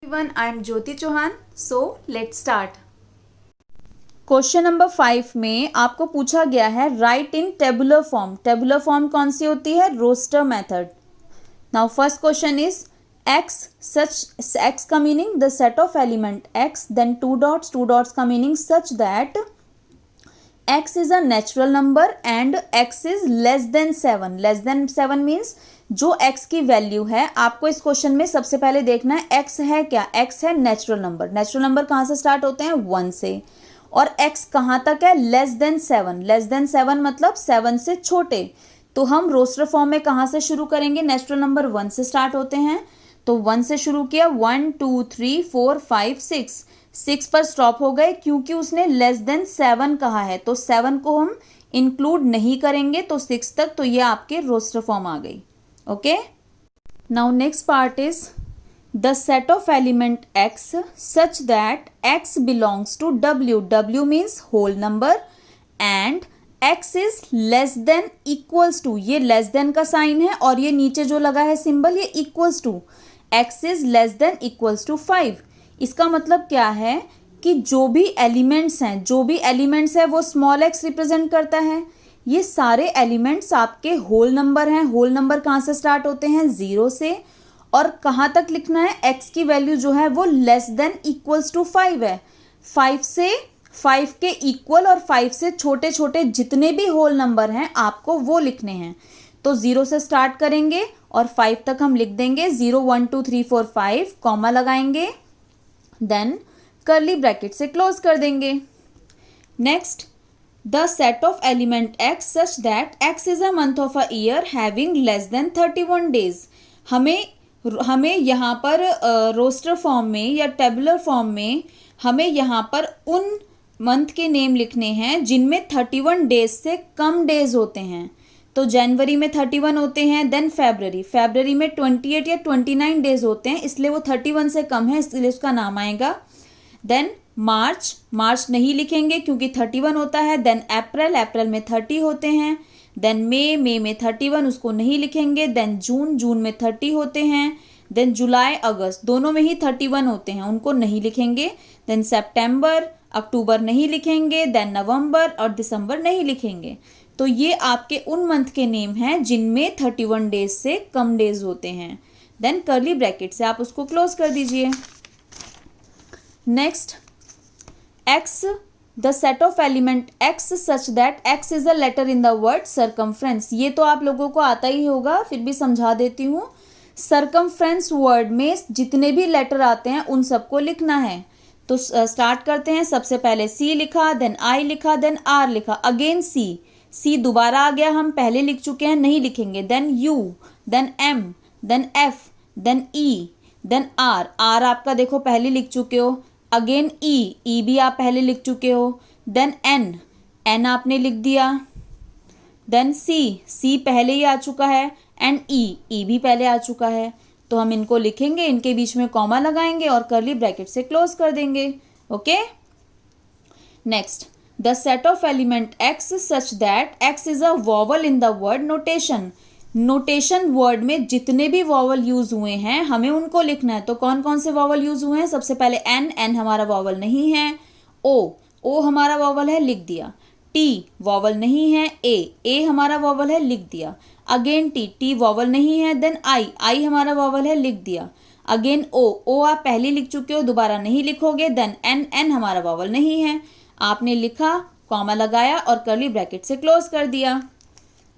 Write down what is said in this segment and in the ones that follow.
Everyone, I am Jyoti Chauhan. So let's start. Question number 5 में आपको पूछा गया है write in tabular form. Tabular form कौन सी होती है? Roster method. Now first question is x such x का meaning the set of element x, then two dots का meaning such that x is a natural number and x is less than 7. less than 7 means जो x की value है. आपको इस question में सबसे पहले देखना है x है क्या? x है नेचुरल नंबर. नेचुरल नंबर कहाँ से स्टार्ट होते हैं? 1 से. और x कहाँ तक है? Less than 7. लेस देन 7 मतलब 7 से छोटे. तो हम रोस्टर फॉर्म में कहाँ से शुरू करेंगे? नेचुरल नंबर 1 से स्टार्ट होते हैं. तो 1 से शुरू किया, 1 2 3 4 5 6. 6 पर स्टॉप हो गए क्योंकि उसने लेस देन 7 कहा है. तो 7 को हम इंक्लूड नहीं करेंगे. तो 6 तक. तो ये आपके रोस्टर फॉर्म आ गई. Okay. Now next part is the set of element x such that x belongs to w. w means whole number and x is less than equals to. ये लेस देन का sign है और ये नीचे जो लगा है सिंबल ये equals to. x is less than equals to 5. इसका मतलब क्या है कि जो भी एलिमेंट्स हैं वो स्मॉल x रिप्रेजेंट करता है. ये सारे एलिमेंट्स आपके होल नंबर हैं. होल नंबर कहाँ से स्टार्ट होते हैं? 0 से. और कहाँ तक लिखना है? x की वैल्यू जो है वो लेस देन इक्वल्स टू 5 है. 5 से 5 के इक्वल और 5 से छोटे छोटे जितने भी होल नंबर हैं आपको वो लिखने हैं. तो 0 से स्टार्ट करेंगे और 5 तक हम लिख देंगे. 0 1 2 3 4 5 कॉमा लगाएंगे, देन कर्ली ब्रैकेट से क्लोज कर देंगे. Next, the set of element x such that x is a month of a year having less than 31 days. हमें यहाँ पर रोस्टर फॉर्म में या टेबुलर फॉर्म में हमें यहाँ पर उन मंथ के नेम लिखने हैं जिनमें 31 डेज से कम डेज होते हैं. तो जनवरी में 31 होते हैं. देन फरवरी में 28 या 29 डेज होते हैं, इसलिए वो 31 से कम है, इसलिए उसका नाम आएगा. देन मार्च नहीं लिखेंगे क्योंकि 31 होता है. देन अप्रैल में 30 होते हैं. देन मई में 31, उसको नहीं लिखेंगे. देन जून में 30 होते हैं. देन जुलाई अगस्त दोनों में ही 31 होते हैं, उनको नहीं लिखेंगे. देन अक्टूबर नहीं लिखेंगे. देन नवंबर और दिसंबर नहीं लिखेंगे. तो ये आपके उन मंथ के नेम हैं जिनमें 31 डेज से कम डेज होते हैं. देन कर्ली ब्रैकेट से आप उसको क्लोज कर दीजिए. Next, x the set of element x such that x is a letter in the word circumference. ये तो आप लोगों को आता ही होगा, फिर भी समझा देती हूँ. सर्कमफ्रेंस वर्ड में जितने भी लेटर आते हैं उन सबको लिखना है. तो स्टार्ट करते हैं. सबसे पहले C लिखा, देन I लिखा, देन R लिखा, अगेन C दोबारा आ गया, हम पहले लिख चुके हैं, नहीं लिखेंगे. Then U, then M, then F, then E, then R आपका देखो पहले लिख चुके हो. अगेन E भी आप पहले लिख चुके हो. देन N आपने लिख दिया. देन C पहले ही आ चुका है. एंड E भी पहले आ चुका है. तो हम इनको लिखेंगे, इनके बीच में कॉमा लगाएंगे और कर्ली ब्रैकेट से क्लोज कर देंगे. Okay. Next, the set of element x such that x is a vowel in the word notation. Notation word में जितने भी वॉवल यूज हुए हैं हमें उनको लिखना है. तो कौन कौन से वॉवल यूज हुए हैं? सबसे पहले n हमारा वॉवल नहीं है. o हमारा वॉवल है, लिख दिया. t वॉवल नहीं है. a हमारा वॉवल है, लिख दिया. अगेन t वॉवल नहीं है. देन I हमारा वॉवल है, लिख दिया. अगेन o आप पहले लिख चुके हो, दोबारा नहीं लिखोगे. देन n हमारा वॉवल नहीं है, आपने लिखा, कॉमा लगाया और कर्ली ब्रैकेट से क्लोज कर दिया.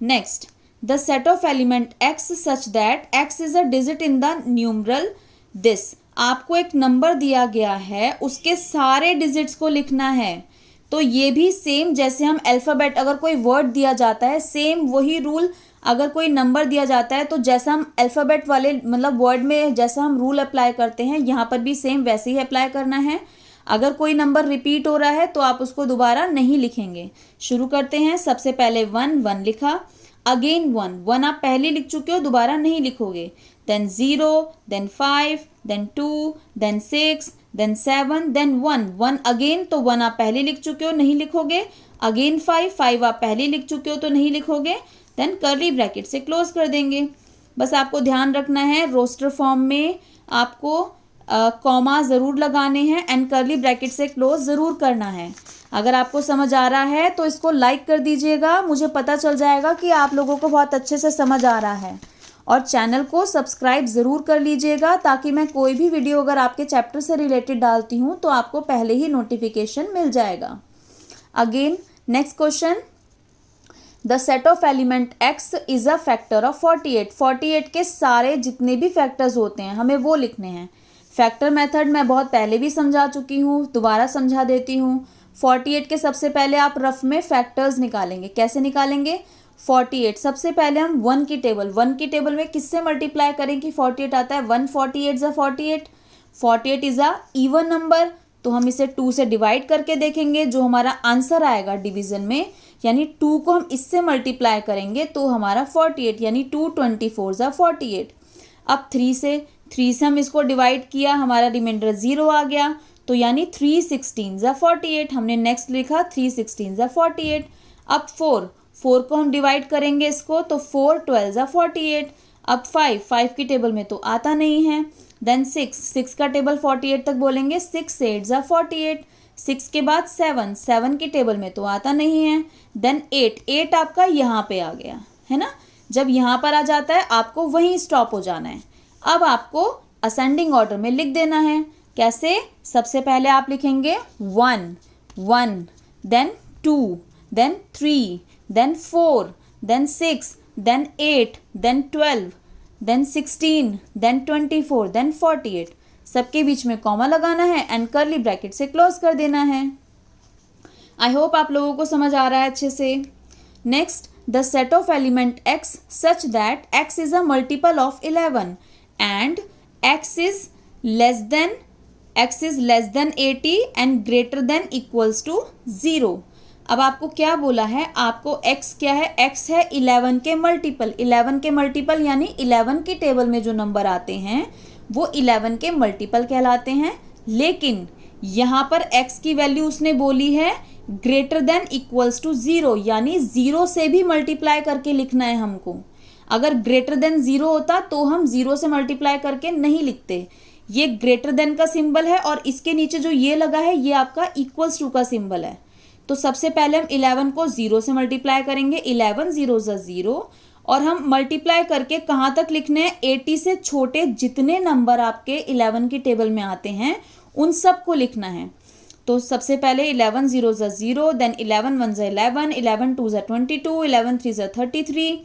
Next, the set of element x such that x is a digit in the numeral this. आपको एक नंबर दिया गया है, उसके सारे डिजिट्स को लिखना है. तो ये भी सेम जैसे हम अल्फ़ाबेट, अगर कोई वर्ड दिया जाता है सेम वही रूल. अगर कोई नंबर दिया जाता है तो जैसा हम अल्फ़ाबेट वाले मतलब वर्ड में जैसा हम रूल अप्लाई करते हैं यहाँ पर भी सेम वैसे ही अप्लाई करना है. अगर कोई नंबर रिपीट हो रहा है तो आप उसको दोबारा नहीं लिखेंगे. शुरू करते हैं. सबसे पहले 1 लिखा. अगेन 1 आप पहले लिख चुके हो, दोबारा नहीं लिखोगे. Then 0, then 5, then 2, then 6, then 7, then 1 again. तो 1 आप पहले लिख चुके हो, नहीं लिखोगे. अगेन 5 आप पहले लिख चुके हो तो नहीं लिखोगे. देन कर्ली ब्रैकेट से क्लोज कर देंगे. बस आपको ध्यान रखना है रोस्टर फॉर्म में आपको कॉमा ज़रूर लगाने हैं एंड कर्ली ब्रैकेट से क्लोज ज़रूर करना है। अगर आपको समझ आ रहा है तो इसको लाइक कर दीजिएगा, मुझे पता चल जाएगा कि आप लोगों को बहुत अच्छे से समझ आ रहा है। और चैनल को सब्सक्राइब ज़रूर कर लीजिएगा ताकि मैं कोई भी वीडियो अगर आपके चैप्टर से रिलेटेड डालती हूँ तो आपको पहले ही नोटिफिकेशन मिल जाएगा। Again next question, the set of element x is a factor of 48। 48 के सारे जितने भी फैक्टर्स होते हैं हमें वो लिखने हैं। फैक्टर मेथड मैं बहुत पहले भी समझा चुकी हूँ, दोबारा समझा देती हूँ। 48 के सबसे पहले आप रफ में फैक्टर्स निकालेंगे। कैसे निकालेंगे? 48 सबसे पहले हम 1 की टेबल में किससे मल्टीप्लाई करें कि 48 आता है? 1 48 ज़ा 48। 48 इज़ अ इवन नंबर, तो हम इसे 2 से डिवाइड करके देखेंगे। जो हमारा आंसर आएगा डिवीज़न में, यानी 2 को हम इससे मल्टीप्लाई करेंगे तो हमारा 48, यानी 2 24 ज़ा 48। अब 3 से हम इसको डिवाइड किया, हमारा रिमाइंडर 0 आ गया, तो यानी 3 16 ज़ा 48। हमने नेक्स्ट लिखा 3 16 ज़ा 48। अब 4 को हम डिवाइड करेंगे इसको, तो 4 12 ज़ा 48। अब 5 की टेबल में तो आता नहीं है। देन 6 का टेबल 48 तक बोलेंगे, 6 8 ज़ा 48। 6 के बाद 7 की टेबल में तो आता नहीं है। देन 8 आपका यहाँ पे आ गया है ना। जब यहाँ पर आ जाता है आपको वहीं स्टॉप हो जाना है। अब आपको असेंडिंग ऑर्डर में लिख देना है। कैसे? सबसे पहले आप लिखेंगे 1 then 2 then 3 then 4 then 6 then 8 then 12 then 16 then 24 then 48। सबके बीच में कॉमा लगाना है एंड कर्ली ब्रैकेट से क्लोज कर देना है। आई होप आप लोगों को समझ आ रहा है अच्छे से। Next, the set of element x such that x is a multiple of 11 and x is less than 80 and greater than equals to 0। अब आपको क्या बोला है? आपको x क्या है? x है 11 के मल्टीपल। 11 के मल्टीपल यानी 11 की टेबल में जो नंबर आते हैं वो 11 के मल्टीपल कहलाते हैं। लेकिन यहाँ पर x की वैल्यू उसने बोली है ग्रेटर देन इक्वल्स टू 0, यानी 0 से भी मल्टीप्लाई करके लिखना है हमको। अगर ग्रेटर देन 0 होता तो हम 0 से मल्टीप्लाई करके नहीं लिखते। ये ग्रेटर देन का सिंबल है और इसके नीचे जो ये लगा है ये आपका इक्वल्स टू का सिंबल है। तो सबसे पहले हम 11 को 0 से मल्टीप्लाई करेंगे, 11 0 ज़ा 0, और हम मल्टीप्लाई करके कहाँ तक लिखने हैं? 80 से छोटे जितने नंबर आपके 11 की टेबल में आते हैं उन सब को लिखना है। तो सबसे पहले 11 0 ज़ा 0, देन 11 1 ज़ा 11, 11 2 ज़ा 22, 11 3 ज़ा 33।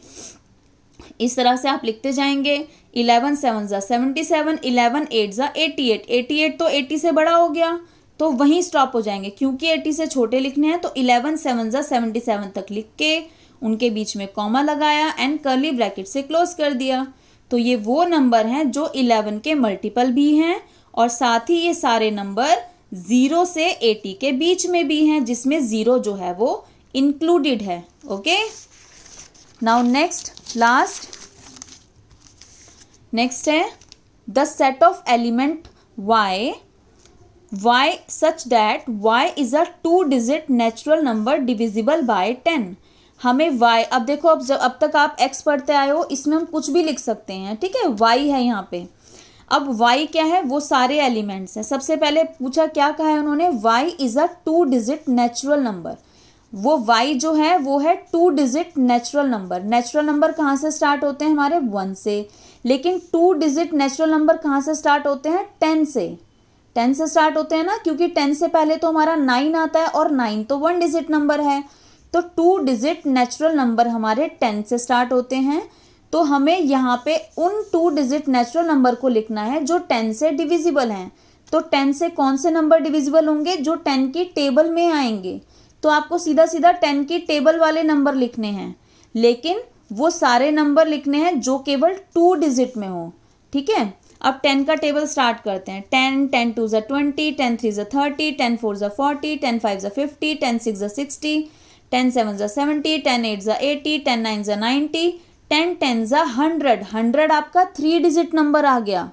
इस तरह से आप लिखते जाएंगे। 11 7 ज़ा 77, 11 8 ज़ा 88। 88 तो 80 से बड़ा हो गया तो वहीं स्टॉप हो जाएंगे, क्योंकि 80 से छोटे लिखने हैं। तो 11 7 ज़ा 77 तक लिख के उनके बीच में कॉमा लगाया एंड कर्ली ब्रैकेट से क्लोज कर दिया। तो ये वो नंबर हैं जो 11 के मल्टीपल भी हैं और साथ ही ये सारे नंबर 0 से 80 के बीच में भी हैं, जिसमें 0 जो है वो इंक्लूडेड है। ओके, नाउ नेक्स्ट है the set of element y such that y is a 2-digit natural number divisible by 10। हमें y, अब देखो, अब तक आप x पढ़ते आए हो, इसमें हम कुछ भी लिख सकते हैं, ठीक है। y है यहाँ पे। अब y क्या है? वो सारे एलिमेंट्स हैं। सबसे पहले पूछा, क्या कहा है उन्होंने? y is a 2-digit natural number. वो y जो है वो है 2-digit natural number. Natural number कहाँ से स्टार्ट होते हैं? हमारे 1 से। लेकिन 2-digit नेचुरल नंबर कहाँ से स्टार्ट होते हैं? 10 से। 10 से स्टार्ट होते हैं ना, क्योंकि 10 से पहले तो हमारा 9 आता है और 9 तो 1-digit नंबर है। तो 2-digit नेचुरल नंबर हमारे 10 से स्टार्ट होते हैं। तो हमें यहाँ पे उन 2-digit नेचुरल नंबर को लिखना है जो 10 से डिविजिबल हैं। तो 10 से कौन से नंबर डिविजिबल होंगे? जो 10 की टेबल में आएंगे। तो आपको सीधा 10 की टेबल वाले नंबर लिखने हैं, लेकिन वो सारे नंबर लिखने हैं जो केवल 2-digit में हो, ठीक है। अब 10 का टेबल स्टार्ट करते हैं। 10 10 2 ज़ा 20, 10 3 ज़ा 30, 10 4 ज़ा 40, 10 5 ज़ा 50, 10 6 ज़ा 60, 10 7 ज़ा 70, 10 8 ज़ा 80, 10 9 ज़ा 90, 10 10 ज़ा 100। 100 आपका 3-digit नंबर आ गया,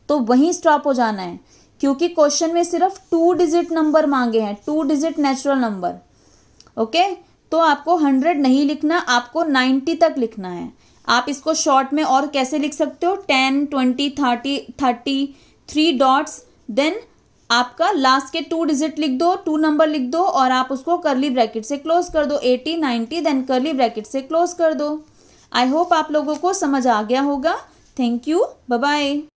तो वहीं स्टॉप हो जाना है, क्योंकि क्वेश्चन में सिर्फ 2-digit नंबर मांगे हैं, 2-digit नेचुरल नंबर। ओके, तो आपको 100 नहीं लिखना, आपको 90 तक लिखना है। आप इसको शॉर्ट में और कैसे लिख सकते हो? 10 20 30 3 डॉट्स, देन आपका लास्ट के 2 डिजिट लिख दो, 2 नंबर लिख दो और आप उसको कर्ली ब्रैकेट से क्लोज कर दो, 80 90, देन कर्ली ब्रैकेट से क्लोज कर दो। आई होप आप लोगों को समझ आ गया होगा। Thank you, bye bye.